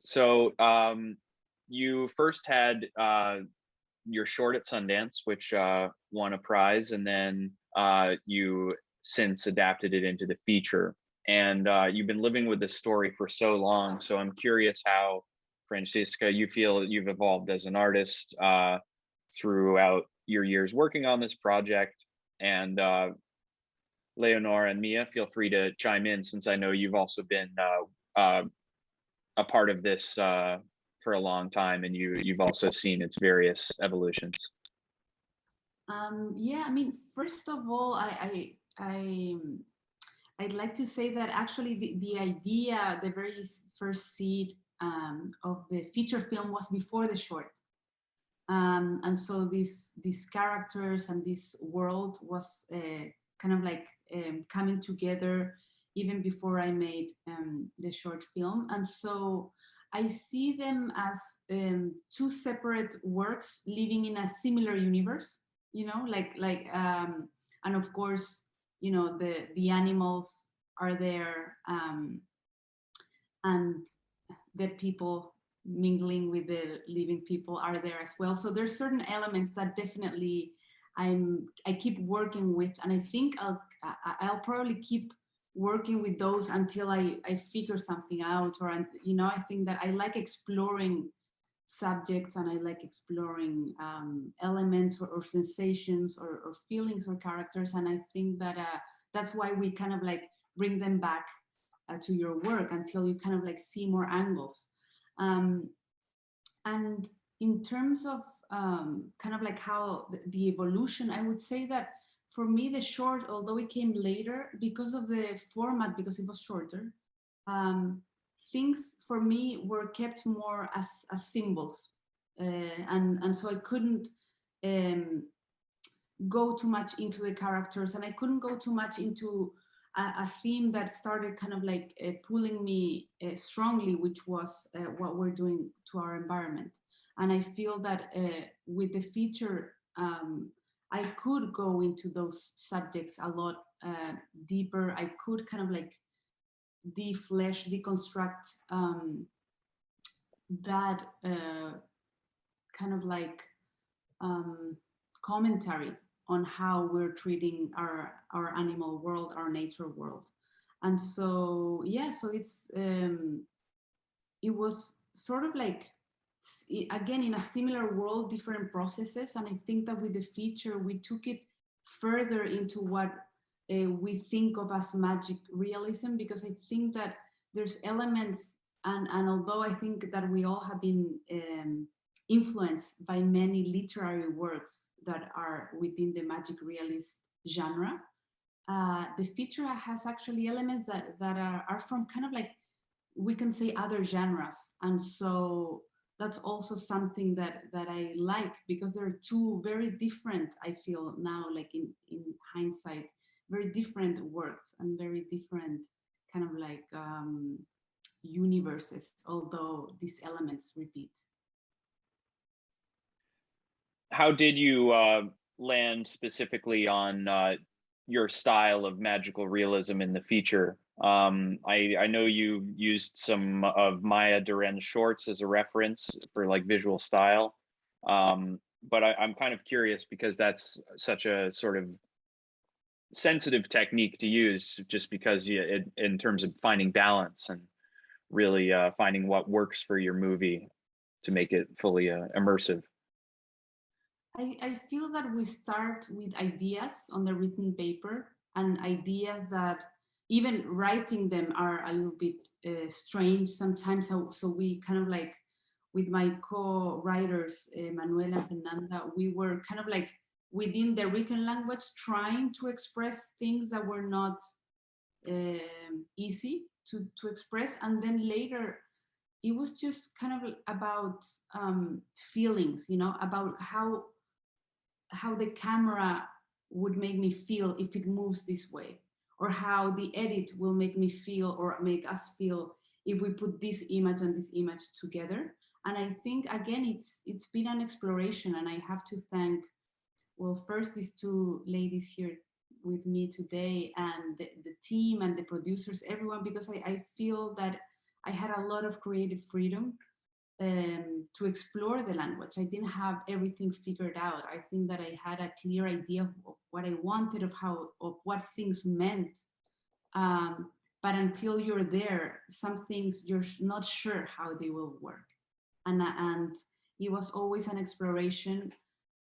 So you first had your short at Sundance, which won a prize, and then you since adapted it into the feature. And you've been living with this story for so long. So I'm curious how, Francisca, you feel you've evolved as an artist throughout your years working on this project. And Leonor and Mia, feel free to chime in, since I know you've also been a part of this for a long time, and you've also seen its various evolutions. Yeah, I mean, first of all, I'd like to say that actually the idea, the very first seed of the feature film was before the short. And so these characters and this world was kind of like coming together even before I made the short film. And so I see them as two separate works living in a similar universe, you know, and of course, you know, the animals are there, and dead people mingling with the living people are there as well. So there's certain elements that definitely I keep working with, and I think I'll probably keep working with those until I figure something out, or you know, I think that I like exploring subjects, and I like exploring elements or sensations or feelings or characters, and I think that that's why we kind of like bring them back to your work until you kind of like see more angles. And in terms of kind of like how the evolution, I would say that for me, the short, although it came later because of the format, because it was shorter, things for me were kept more as symbols. And so I couldn't go too much into the characters, and I couldn't go too much into a theme that started kind of like pulling me strongly, which was what we're doing to our environment. And I feel that with the feature, I could go into those subjects a lot deeper. I could kind of like deflesh, deconstruct that kind of like commentary on how we're treating our animal world, our nature world. And so yeah, so it was sort of like, again, in a similar world, different processes. And I think that with the feature we took it further into what we think of as magic realism, because I think that there's elements, and although I think that we all have been influenced by many literary works that are within the magic realist genre, the feature has actually elements that are from kind of like, we can say, other genres. And so that's also something that I like, because there are two very different, I feel now, like in hindsight, very different works and very different kind of like universes, although these elements repeat. How did you land specifically on your style of magical realism in the feature? I know you used some of Maya Deren's shorts as a reference for like visual style, but I'm kind of curious, because that's such a sort of sensitive technique to use, just because in terms of finding balance and really finding what works for your movie to make it fully immersive. I feel that we start with ideas on the written paper, and ideas that even writing them are a little bit strange sometimes. So we kind of like, with my co-writers, Manuela and Fernanda, we were kind of like within the written language trying to express things that were not easy to express. And then later, it was just kind of about feelings, you know, about how the camera would make me feel if it moves this way, or how the edit will make me feel or make us feel if we put this image and this image together. And I think, again, it's been an exploration, and I have to thank, well, first these two ladies here with me today, and the team and the producers, everyone, because I feel that I had a lot of creative freedom to explore the language. I didn't have everything figured out. I think that I had a clear idea of what I wanted, of what things meant. But until you're there, some things you're not sure how they will work. And it was always an exploration.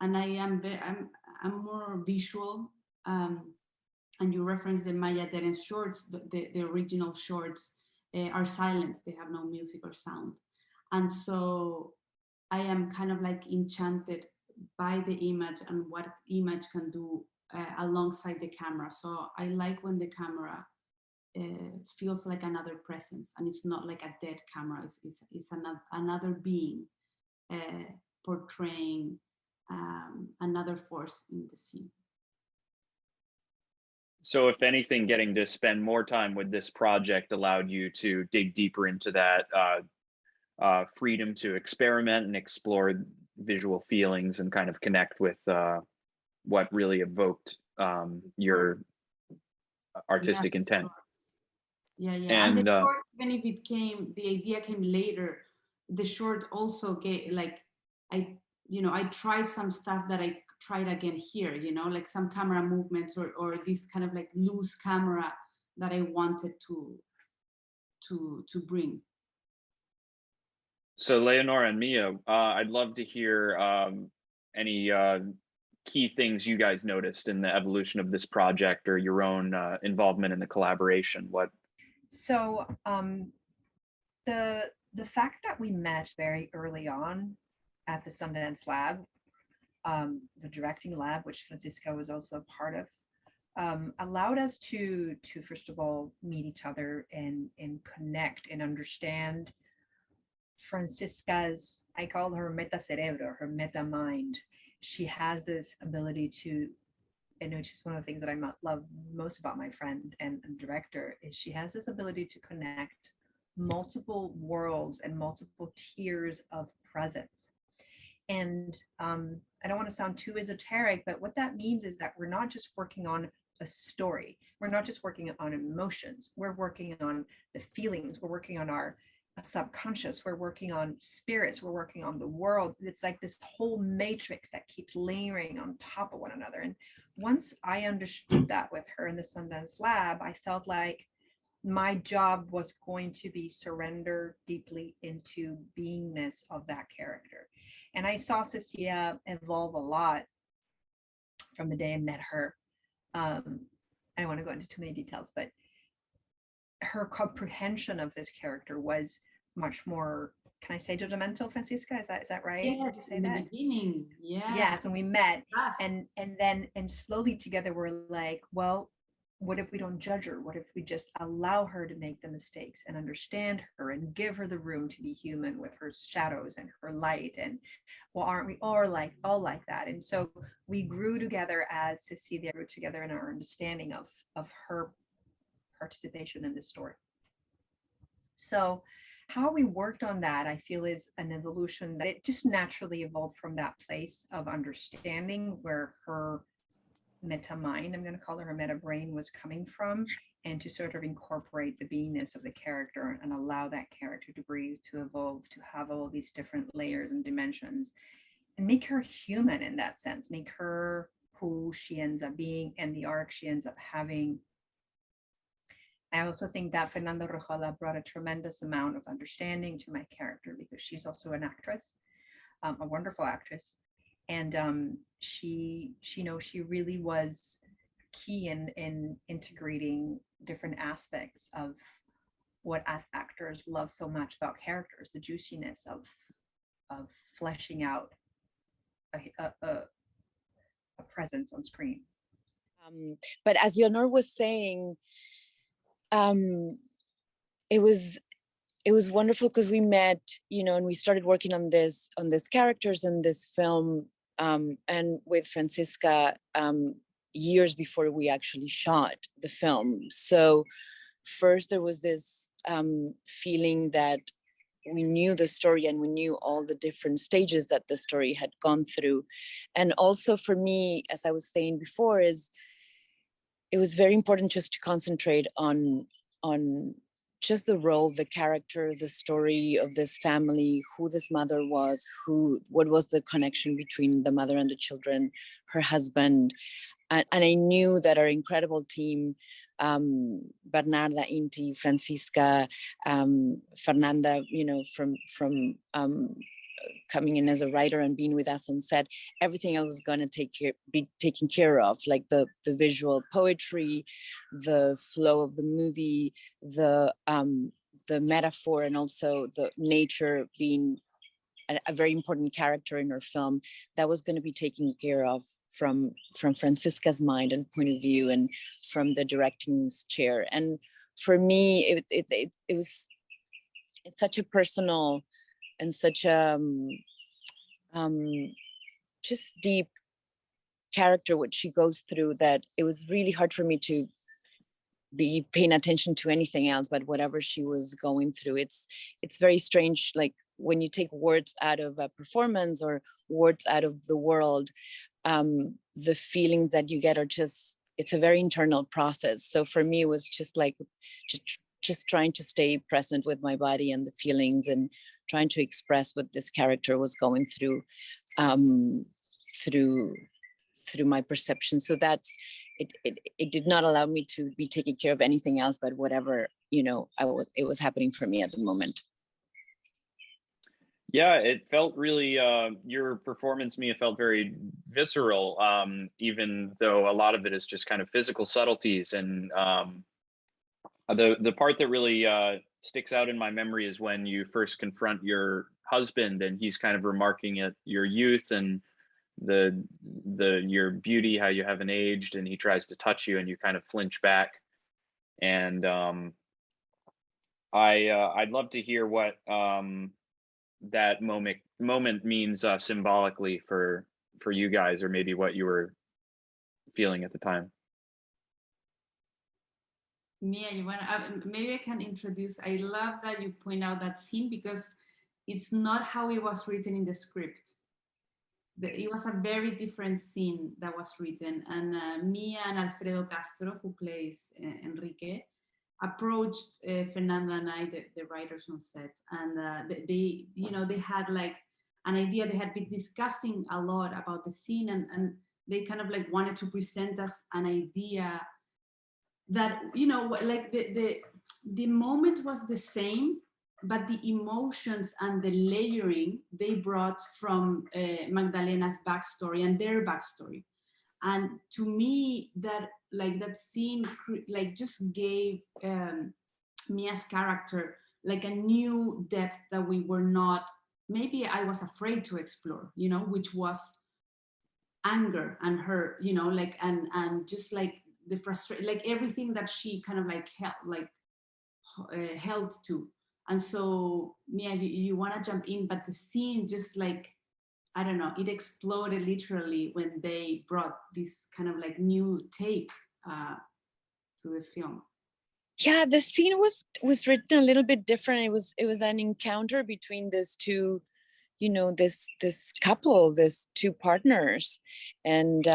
And I'm more visual. And you referenced the Maya Deren shorts, the original shorts are silent. They have no music or sound. And so I am kind of like enchanted by the image and what image can do alongside the camera. So I like when the camera feels like another presence, and it's not like a dead camera. It's another being portraying another force in the scene. So if anything, getting to spend more time with this project allowed you to dig deeper into that freedom to experiment and explore visual feelings and kind of connect with what really evoked your artistic intent. Yeah. And the short, even if the idea came later, the short also gave, like, I tried some stuff that I tried again here, like some camera movements or this kind of like loose camera that I wanted to bring. So Leonor and Mia, I'd love to hear any key things you guys noticed in the evolution of this project or your own involvement in the collaboration. So the fact that we met very early on at the Sundance Lab, the directing lab, which Francisca was also a part of, allowed us to first of all meet each other and connect and understand Francisca's, I call her meta cerebro, her meta mind. She has this ability to, and which is one of the things that I love most about my friend and director, is she has this ability to connect multiple worlds and multiple tiers of presence. And I don't want to sound too esoteric, but what that means is that we're not just working on a story. We're not just working on emotions. We're working on the feelings. We're working on our subconscious. We're working on spirits. We're working on the world. It's like this whole matrix that keeps layering on top of one another. And once I understood that with her in the Sundance Lab, I felt like my job was going to be surrender deeply into beingness of that character. And I saw Cecilia evolve a lot from the day I met her. I don't want to go into too many details, but her comprehension of this character was much more, can I say judgmental, Francisca? Is that right? Yes, in the beginning. Yeah. Yes, when we met. And then slowly together we're like, well, what if we don't judge her? What if we just allow her to make the mistakes and understand her and give her the room to be human with her shadows and her light? And well, aren't we all like that? And so we grew together as Cecilia grew together in our understanding of her participation in this story. So how we worked on that, I feel, is an evolution that it just naturally evolved from that place of understanding where her meta mind, I'm going to call her meta brain, was coming from, and to sort of incorporate the beingness of the character and allow that character to breathe, to evolve, to have all these different layers and dimensions, and make her human in that sense, make her who she ends up being and the arc she ends up having. I also think that Fernanda Urrejola brought a tremendous amount of understanding to my character because she's also an actress, a wonderful actress. And she really was key in integrating different aspects of what as actors love so much about characters, the juiciness of fleshing out a presence on screen. But as Leonor was saying, it was wonderful because we met, and we started working on these characters in this film, and with Francisca years before we actually shot the film. So first there was this feeling that we knew the story and we knew all the different stages that the story had gone through. And also for me, as I was saying before, it was very important just to concentrate on just the role, the character, the story of this family, who this mother was, what was the connection between the mother and the children, her husband. And I knew that our incredible team, Bernarda, Inti, Francisca, Fernanda, from coming in as a writer and being with us on set, everything else was going to be taken care of, like the visual poetry, the flow of the movie, the metaphor, and also the nature being a very important character in our film. That was going to be taken care of from Francisca's mind and point of view, and from the directing's chair. And for me, it's such a personal and such a just deep character what she goes through, that it was really hard for me to be paying attention to anything else but whatever she was going through. It's very strange, like when you take words out of a performance or words out of the world, the feelings that you get are just, it's a very internal process. So for me, it was just like just trying to stay present with my body and the feelings, and trying to express what this character was going through, through my perception. So that's it did not allow me to be taking care of anything else but whatever it was happening for me at the moment. Yeah, it felt really, your performance, Mia, felt very visceral, even though a lot of it is just kind of physical subtleties. And the part that really sticks out in my memory is when you first confront your husband, and he's kind of remarking at your youth and your beauty, how you haven't aged, and he tries to touch you and you kind of flinch back. And I'd love to hear what that moment means symbolically for you guys, or maybe what you were feeling at the time. Mia, maybe I can introduce. I love that you point out that scene, because it's not how it was written in the script. It was a very different scene that was written, and Mia and Alfredo Castro, who plays Enrique, approached Fernanda and I, the writers on set, and they had like an idea. They had been discussing a lot about the scene, and they kind of like wanted to present us an idea that, like the moment was the same, but the emotions and the layering they brought from Magdalena's backstory and their backstory. And to me, that scene just gave Mia's character like a new depth that we were not, maybe I was afraid to explore, which was anger and her, and just like the frustration, like everything that she kind of like held to. And so, Mia, you want to jump in, but the scene just like, I don't know, it exploded literally when they brought this kind of like new take to the film. Yeah, the scene was written a little bit different. It was an encounter between these two, this couple, these two partners, and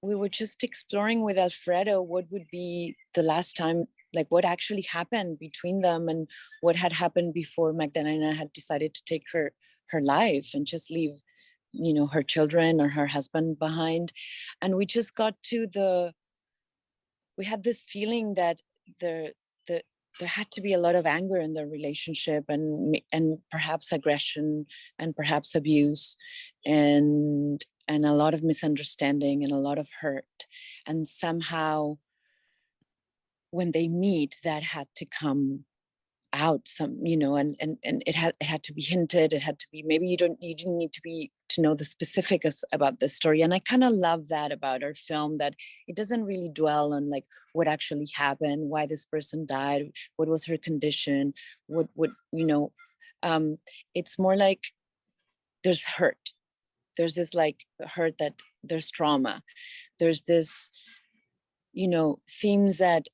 we were just exploring with Alfredo what would be the last time, like what actually happened between them, and what had happened before Magdalena had decided to take her life and just leave, her children or her husband behind. And we just got to we had this feeling that there had to be a lot of anger in their relationship, and perhaps aggression, and perhaps abuse, and a lot of misunderstanding and a lot of hurt. And somehow when they meet, that had to come out, and it had to be hinted. It had to be, maybe you didn't need to know the specifics about the story. And I kind of love that about our film, that it doesn't really dwell on like what actually happened, why this person died, what was her condition, what it's more like there's hurt. There's this like hurt, that there's trauma. There's this, themes that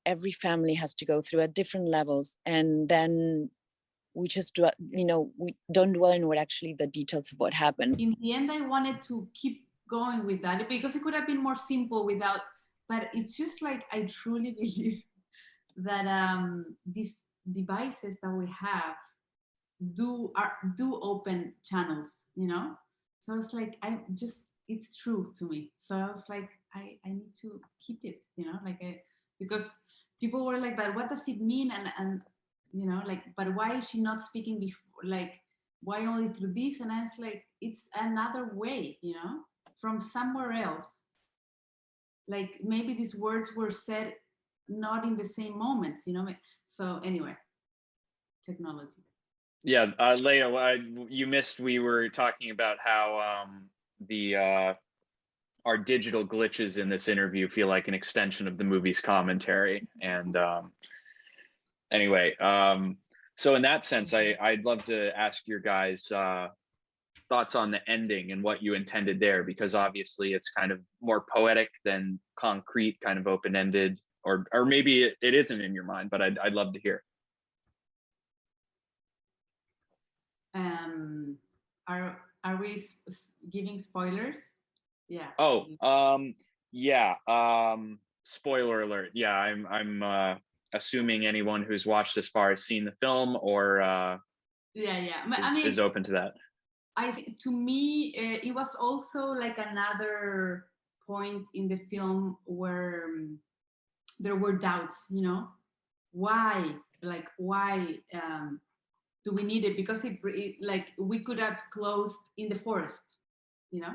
every family has to go through at different levels. And then we just, we don't dwell in what actually the details of what happened. In the end, I wanted to keep going with that, because it could have been more simple without but it's just like, I truly believe that these devices that we have do open channels, you know. So I was like, it's true to me. So I was like, I need to keep it, you know, like because people were like, but what does it mean? And you know, like, but why is she not speaking before? Like, why only through this? And I was like, it's another way, you know, from somewhere else. Like maybe these words were said not in the same moments, you know. So anyway, technology. Yeah, Leo, you missed. We were talking about how our digital glitches in this interview feel like an extension of the movie's commentary. And anyway, so in that sense, I'd love to ask your guys' thoughts on the ending and what you intended there, because obviously it's kind of more poetic than concrete, kind of open-ended, or maybe it isn't in your mind, but I'd love to hear. Are we giving spoilers? Yeah. Oh, yeah. Spoiler alert. Yeah, I'm assuming anyone who's watched this far has seen the film, or is open to that. I think, to me, it was also like another point in the film where there were doubts, you know, why do we need it? Because it like we could have closed in the forest, you know.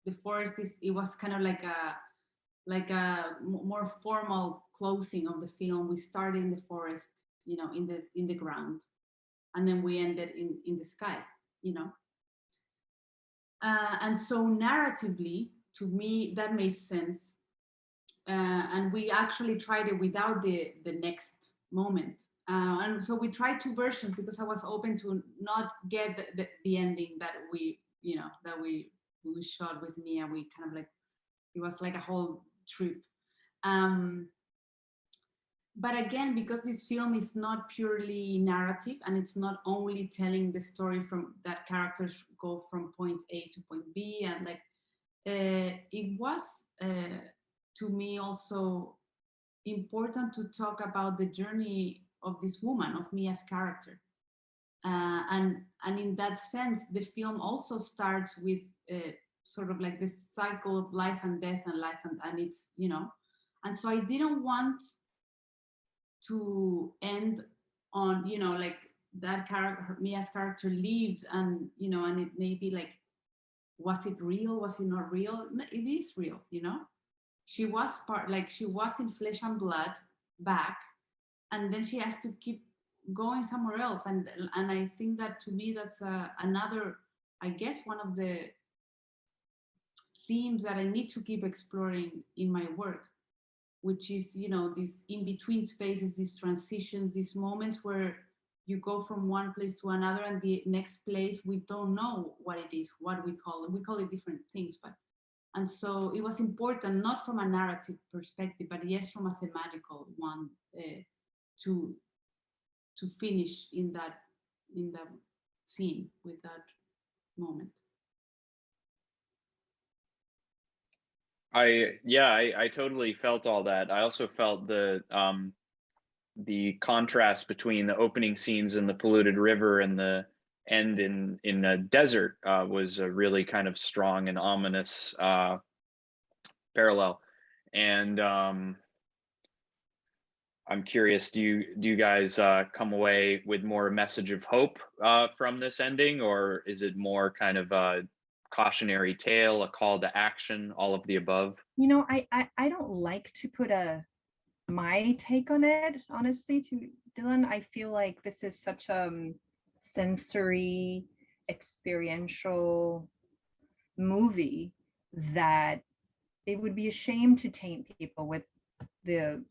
The forest it was kind of like a more formal closing of the film. We started in the forest, you know, in the ground, and then we ended in the sky, you know. And so narratively, to me, that made sense. And we actually tried it without the next moment. And so we tried two versions because I was open to not get the ending that we shot with Mia. We kind of like, it was like a whole trip. But again, because this film is not purely narrative and it's not only telling the story from that characters go from point A to point B, and like it was to me also important to talk about the journey of this woman, of Mia's character. And in that sense, the film also starts with sort of like this cycle of life and death and it's, you know, and so I didn't want to end on, you know, like that character, Mia's character leaves, and, you know, and it may be like, was it real? Was it not real? It is real, you know. She was she was in flesh and blood back, and then she has to keep going somewhere else. And I think that, to me, that's another, I guess, one of the themes that I need to keep exploring in my work, which is, you know, these in-between spaces, these transitions, these moments where you go from one place to another, and the next place, we don't know what it is, what we call it different things. But, and so it was important, not from a narrative perspective, but yes, from a thematical one, to finish in that scene with that moment. I totally felt all that. I also felt the contrast between the opening scenes in the polluted river and the end in a desert was a really kind of strong and ominous parallel. And I'm curious, do you guys come away with more message of hope from this ending, or is it more kind of a cautionary tale, a call to action, all of the above? You know, I don't like to put my take on it, honestly, to Dylan. I feel like this is such a sensory, experiential movie that it would be a shame to taint people with the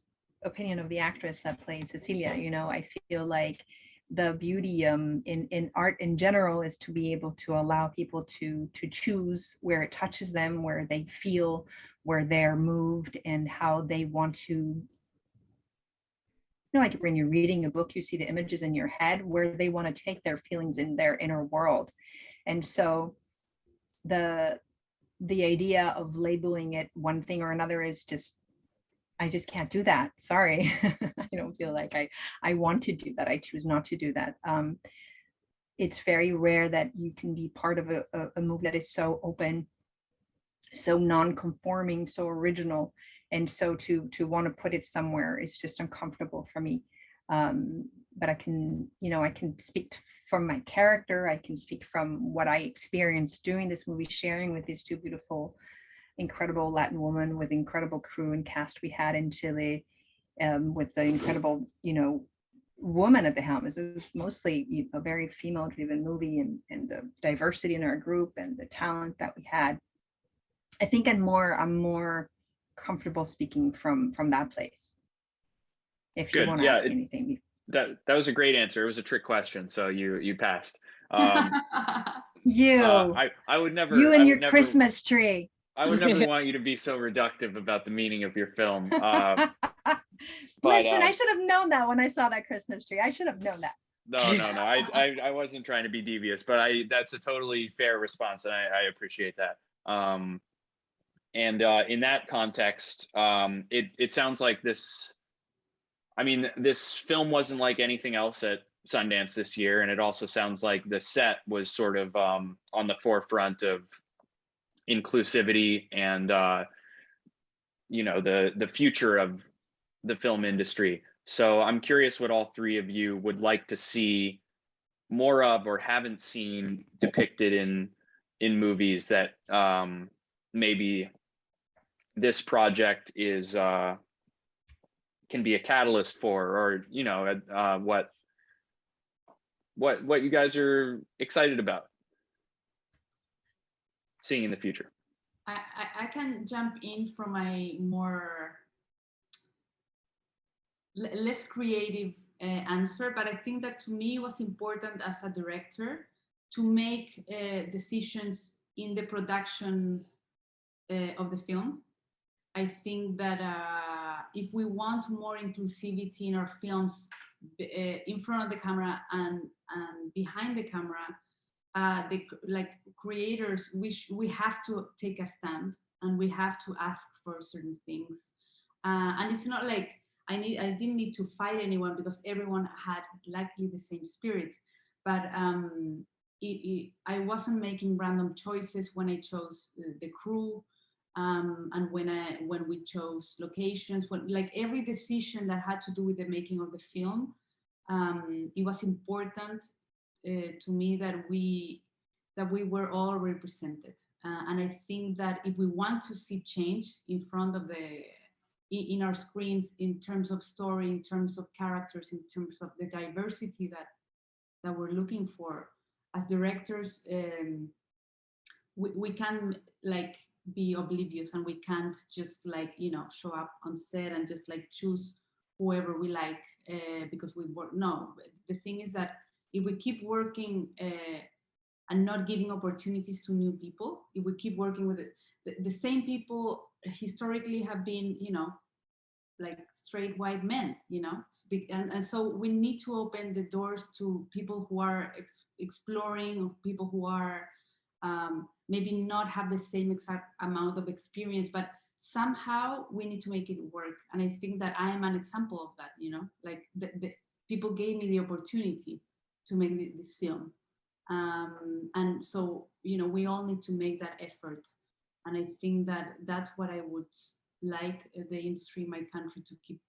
opinion of the actress that played Cecilia. You know, I feel like the beauty in art in general is to be able to allow people to choose where it touches them, where they feel, where they're moved, and how they want to, you know, like when you're reading a book, you see the images in your head, where they want to take their feelings in their inner world. And so the idea of labeling it one thing or another is just I just can't do that. Sorry. I don't feel like I want to do that. I choose not to do that. It's very rare that you can be part of a movie that is so open, so non-conforming, so original. And so to want to put it somewhere is just uncomfortable for me. But I can, I can speak from my character. I can speak from what I experienced doing this movie, sharing with these two beautiful, incredible Latin women with incredible crew and cast we had in Chile, with the incredible, woman at the helm. It was mostly a very female-driven movie, and the diversity in our group and the talent that we had. I think I'm more comfortable speaking from that place. If you want to ask anything. That was a great answer. It was a trick question, so you passed. You I would never. You and your Christmas tree. I would never want you to be so reductive about the meaning of your film. But, listen, I should have known that when I saw that Christmas tree. I should have known that. No. I wasn't trying to be devious, but that's a totally fair response, and I appreciate that. And in that context, it sounds like this. I mean, this film wasn't like anything else at Sundance this year, and it also sounds like the set was sort of on the forefront of inclusivity and the future of the film industry. So I'm curious what all three of you would like to see more of or haven't seen depicted in movies that maybe this project is can be a catalyst for, or what you guys are excited about seeing in the future. I can jump in from a more less creative answer, but I think that to me it was important as a director to make decisions in the production of the film. I think that if we want more inclusivity in our films, in front of the camera and behind the camera, the creators, we have to take a stand and we have to ask for certain things. And it's not like I didn't need to fight anyone because everyone had likely the same spirit. But I wasn't making random choices when I chose the crew. And when we chose locations, every decision that had to do with the making of the film, it was important to me that we were all represented. And I think that if we want to see change in front of in our screens, in terms of story, in terms of characters, in terms of the diversity that we're looking for as directors, we can be oblivious, and we can't just show up on set and just choose whoever we like because we work. No, the thing is that if we keep working and not giving opportunities to new people, if we keep working with the same people historically have been, straight white men, and so we need to open the doors to people who are exploring, or people who are maybe not have the same exact amount of experience, but somehow we need to make it work. And I think that I am an example of that, the people gave me the opportunity to make this film. And so, we all need to make that effort. And I think that that's what I would like the industry in my country to keep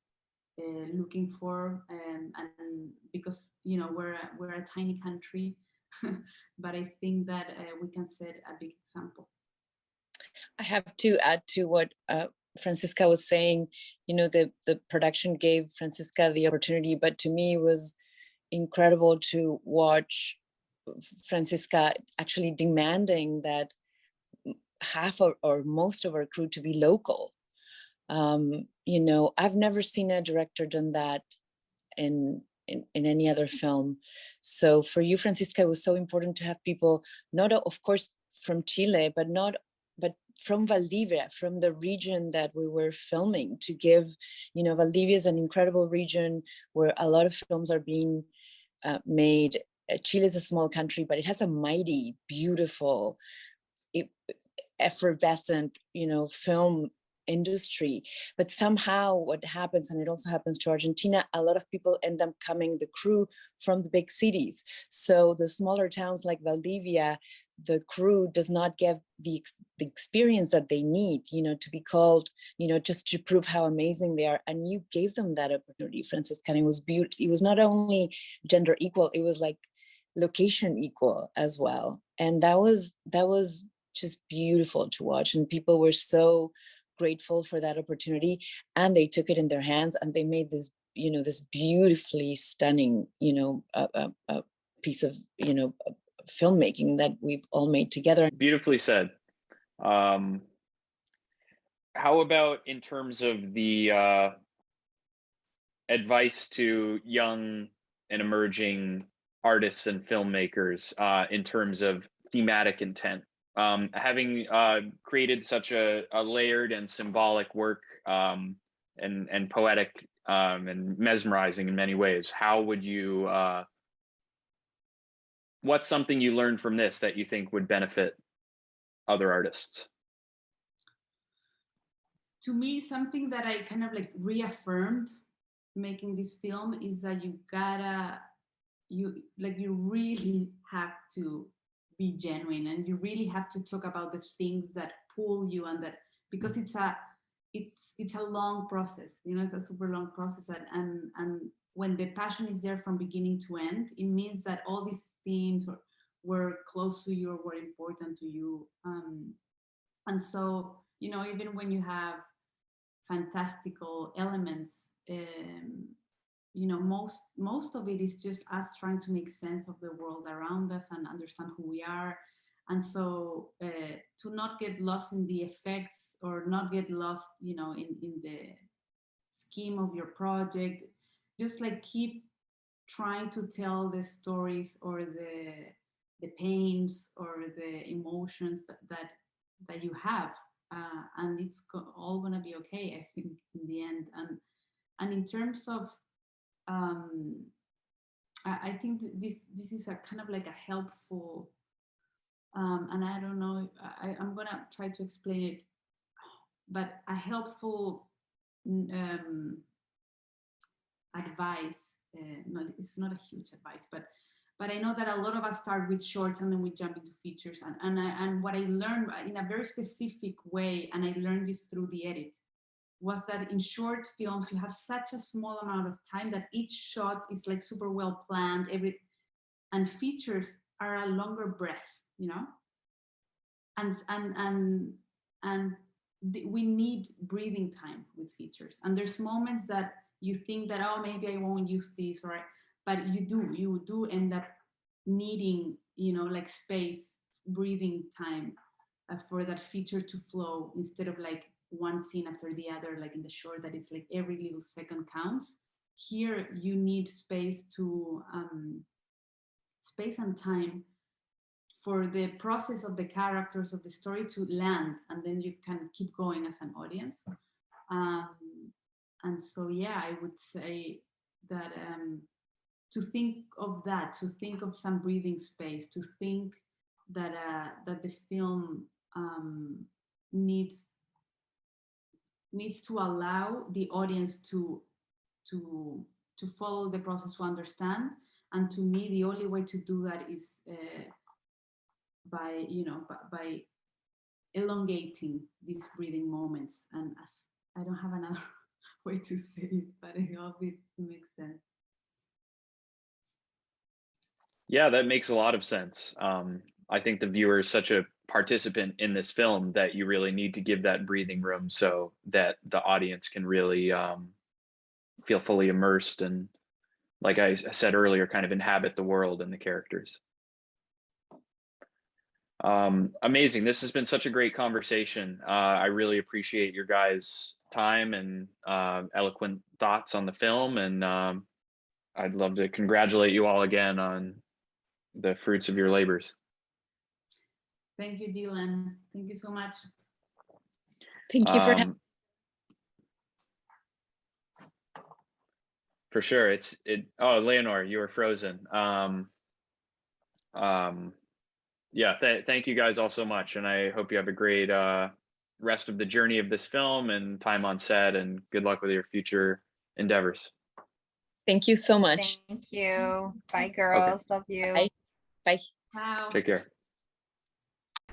looking for. And because, we're a tiny country, but I think that we can set a big example. I have to add to what Francisca was saying. The production gave Francisca the opportunity, but to me it was incredible to watch Francisca actually demanding that half or most of our crew to be local. I've never seen a director done that in any other film. So for you, Francisca, it was so important to have people, not of course from Chile, but from Valdivia, from the region that we were filming, to give, Valdivia is an incredible region where a lot of films are being made. Chile is a small country, but it has a mighty, beautiful, effervescent, film industry. But somehow what happens, and it also happens to Argentina, a lot of people end up coming, the crew, from the big cities. So the smaller towns like Valdivia, the crew does not get the experience that they need, to be called, just to prove how amazing they are. And you gave them that opportunity, Francisca, and it was beautiful. It was not only gender equal, it was like location equal as well. And that was just beautiful to watch. And people were so grateful for that opportunity, and they took it in their hands and they made this, this beautifully stunning, piece of, filmmaking that we've all made together. Beautifully said. How about in terms of the advice to young and emerging artists and filmmakers in terms of thematic intent? Having created such a layered and symbolic work and poetic and mesmerizing in many ways, how would you what's something you learned from this that you think would benefit other artists? To me, something that I kind of like reaffirmed making this film is that you really have to be genuine, and you really have to talk about the things that pull you, and that, because it's a long process, it's a super long process, and when the passion is there from beginning to end, it means that all these themes were close to you or were important to you. And so, even when you have fantastical elements, most of it is just us trying to make sense of the world around us and understand who we are. And so to not get lost in the effects, or not get lost, in the scheme of your project, just like keep trying to tell the stories or the pains or the emotions that you have, and it's all gonna be okay, I think, in the end. And in terms of I think this is a kind of like a helpful, and I don't know, I'm gonna try to explain it, but a helpful advice. It's not a huge advice, but I know that a lot of us start with shorts and then we jump into features. And what I learned in a very specific way, and I learned this through the edit, was that in short films you have such a small amount of time that each shot is like super well planned. And features are a longer breath, and we need breathing time with features. And there's moments that you think that, oh, maybe I won't use this, but you do end up needing, like space, breathing time for that feature to flow, instead of like one scene after the other, like in the short, that it's like every little second counts. Here you need space and time for the process of the characters of the story to land, and then you can keep going as an audience. And so, yeah, I would say that to think of that, to think of some breathing space, to think that the film needs to allow the audience to follow the process, to understand. And to me, the only way to do that is by elongating these breathing moments. And as I don't have another way to say it, but I hope it makes sense. Yeah, that makes a lot of sense. I think the viewer is such a participant in this film that you really need to give that breathing room so that the audience can really feel fully immersed and, like I said earlier, kind of inhabit the world and the characters. Amazing. This has been such a great conversation. I really appreciate your guys' time and eloquent thoughts on the film. And I'd love to congratulate you all again on the fruits of your labors. Thank you, Dylan. Thank you so much. Thank you for having. For sure. Oh, Leonor, you were frozen. Yeah, thank you guys all so much, and I hope you have a great rest of the journey of this film and time on set, and good luck with your future endeavors. Thank you so much. Thank you. Bye, girls. Love you. Bye. Bye. Wow. Take care.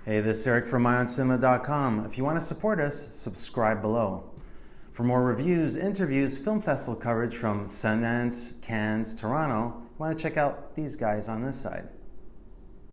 Hey, this is Eric from myoncinema.com. If you want to support us, subscribe below. For more reviews, interviews, film festival coverage from Sundance, Cannes, Toronto, you want to check out these guys on this side.